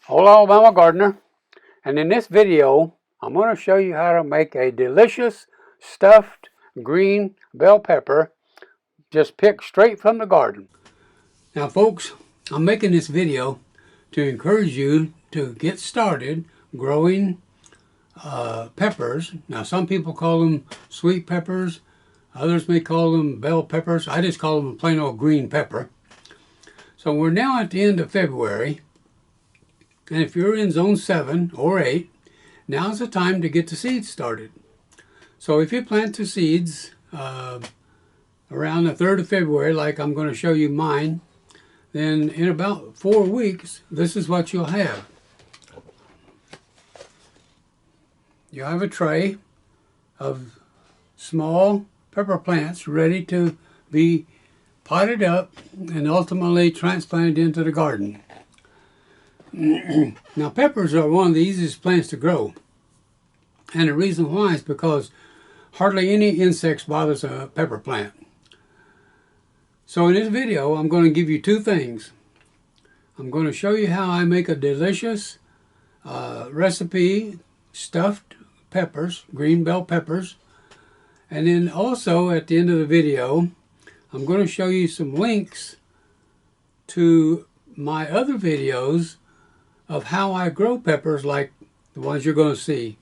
Old Alabama Gardener, and in this video I'm going to show you how to make a delicious stuffed green bell pepper just picked straight from the garden. Now folks, I'm making this video to encourage you to get started growing peppers. Now some people call them sweet peppers, others may call them bell peppers. I just call them a plain old green pepper. So we're now at the end of February, and if you're in zone 7 or 8, now's the time to get the seeds started. So if you plant the seeds around the 3rd of February, like I'm going to show you mine, then in about 4 weeks, this is what you'll have. You'll have a tray of small pepper plants ready to be potted up and ultimately transplanted into the garden. Now peppers are one of the easiest plants to grow, and the reason why is because hardly any insects bothers a pepper plant. So in this video I'm going to give you two things. I'm going to show you how I make a delicious recipe stuffed peppers, green bell peppers, and then also at the end of the video I'm going to show you some links to my other videos of how I grow peppers like the ones you're going to see.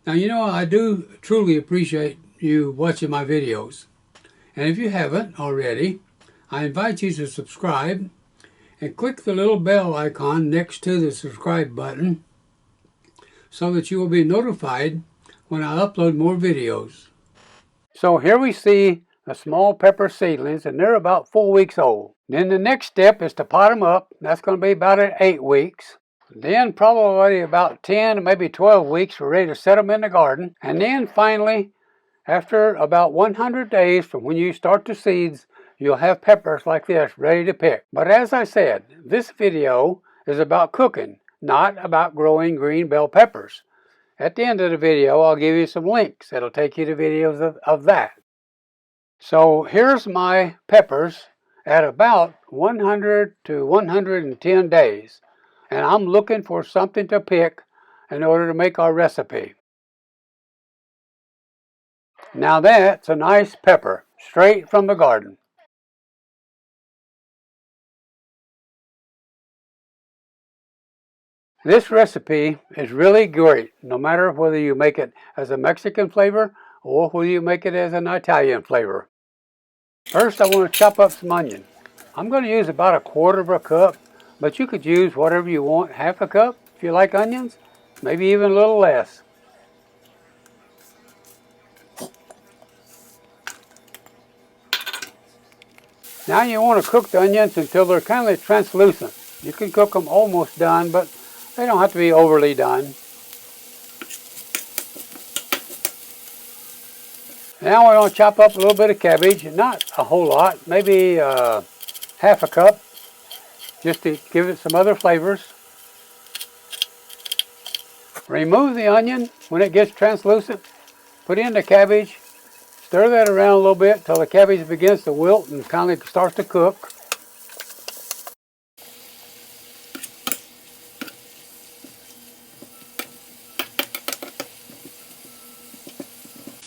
Now you know I do truly appreciate you watching my videos, and if you haven't already, I invite you to subscribe and click the little bell icon next to the subscribe button so that you will be notified when I upload more videos. So here we see the small pepper seedlings, and they're about 4 weeks old. Then the next step is to pot them up. That's going to be about at 8 weeks. Then probably about 10 maybe 12 weeks we're ready to set them in the garden. And then finally, after about 100 days from when you start the seeds, you'll have peppers like this ready to pick. But as I said, this video is about cooking, not about growing green bell peppers. At the end of the video I'll give you some links that'll take you to videos of that. So here's my peppers at about 100 to 110 days. And I'm looking for something to pick in order to make our recipe. Now that's a nice pepper, straight from the garden. This recipe is really great, no matter whether you make it as a Mexican flavor or whether you make it as an Italian flavor. First I want to chop up some onion. I'm going to use about 1/4 cup, but you could use whatever you want, 1/2 cup if you like onions, maybe even a little less. Now you want to cook the onions until they're kind of translucent. You can cook them almost done, but they don't have to be overly done. Now we're going to chop up a little bit of cabbage, not a whole lot, maybe 1/2 cup, just to give it some other flavors. Remove the onion when it gets translucent. Put in the cabbage. Stir that around a little bit until the cabbage begins to wilt and kind of starts to cook.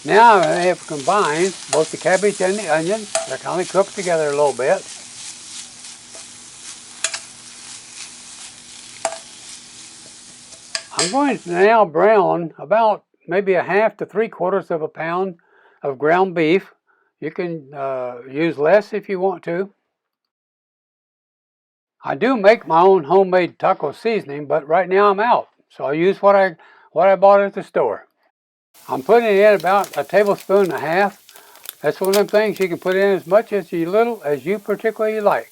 Now I have combined both the cabbage and the onion. They're kind of cooked together a little bit. I'm going to now brown about maybe 1/2 to 3/4 pound of ground beef. You can use less if you want to. I do make my own homemade taco seasoning, but right now I'm out, so I use what I bought at the store. I'm putting in about 1.5 tablespoons. That's one of them things you can put in as much as little as you particularly like.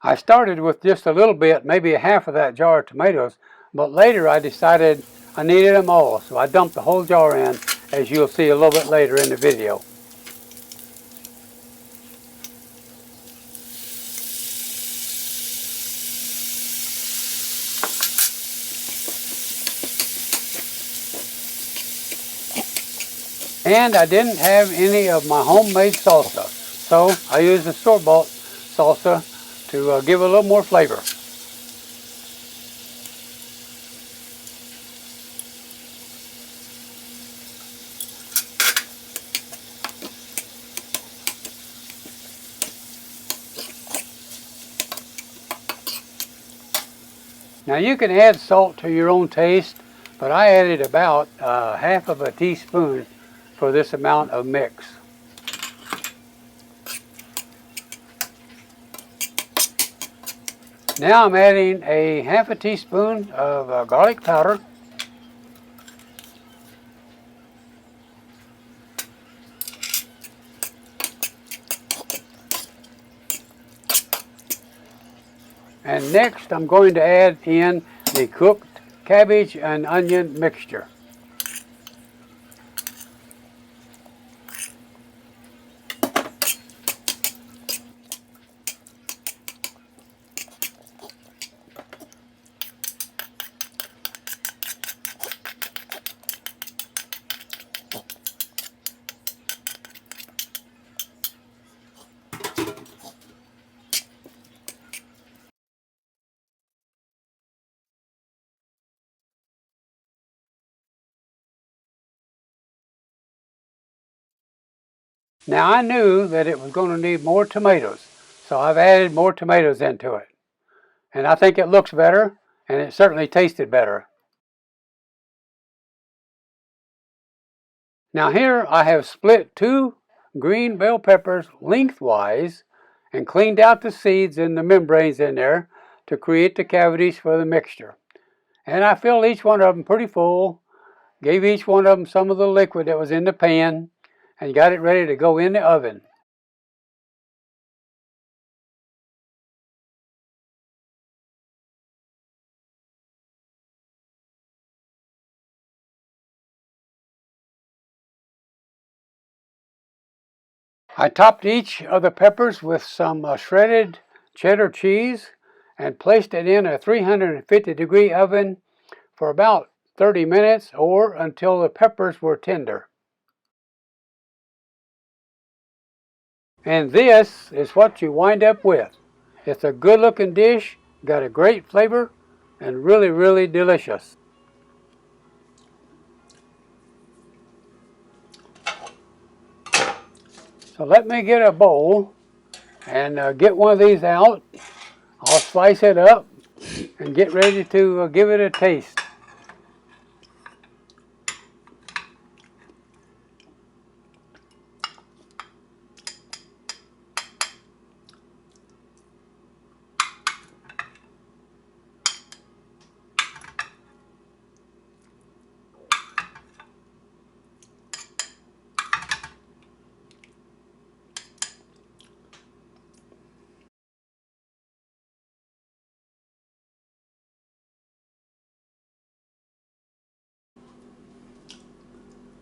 I started with just a little bit, maybe 1/2 of that jar of tomatoes, but later I decided I needed them all, so I dumped the whole jar in, as you'll see a little bit later in the video. And I didn't have any of my homemade salsa, so I used the store-bought salsa to give a little more flavor. Now you can add salt to your own taste, but I added about half of a teaspoon for this amount of mix. Now I'm adding a half a teaspoon of garlic powder, and next I'm going to add in the cooked cabbage and onion mixture. Now I knew that it was going to need more tomatoes, so I've added more tomatoes into it. And I think it looks better, and it certainly tasted better. Now here I have split 2 green bell peppers lengthwise and cleaned out the seeds and the membranes in there to create the cavities for the mixture. And I filled each one of them pretty full, gave each one of them some of the liquid that was in the pan, and got it ready to go in the oven. I topped each of the peppers with some shredded cheddar cheese and placed it in a 350-degree oven for about 30 minutes or until the peppers were tender. And this is what you wind up with. It's a good looking dish, got a great flavor, and really, really delicious. So let me get a bowl and get one of these out. I'll slice it up and get ready to give it a taste.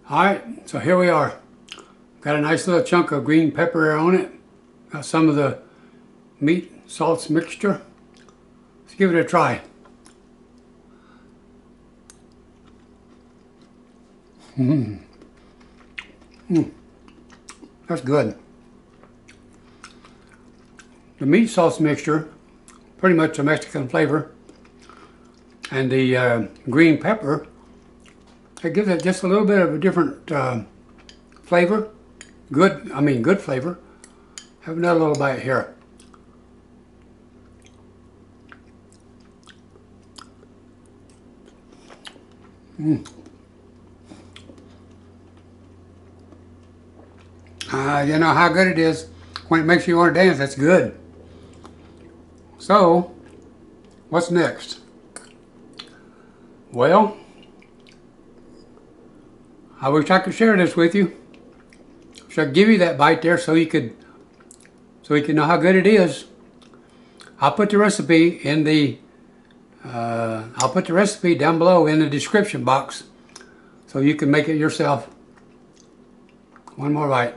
Alright, so here we are. Got a nice little chunk of green pepper on it. Got some of the meat salts mixture. Let's give it a try. That's good. The meat sauce mixture, pretty much a Mexican flavor, and the green pepper, it gives it just a little bit of a different flavor. Good flavor. Have another little bite here. You know how good it is when it makes you want to dance. That's good. So, what's next? Well, I wish I could share this with you. Wish I could give you that bite there so you could know how good it is. I'll put the recipe in the I'll put the recipe down below in the description box so you can make it yourself. One more bite.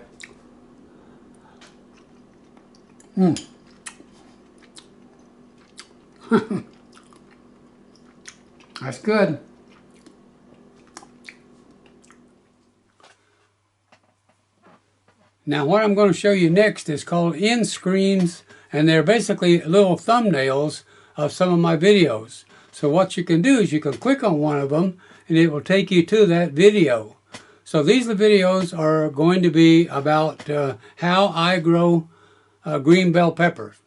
That's good. Now what I'm going to show you next is called end screens, and they're basically little thumbnails of some of my videos. So what you can do is you can click on one of them and it will take you to that video. So these videos are going to be about how I grow green bell peppers.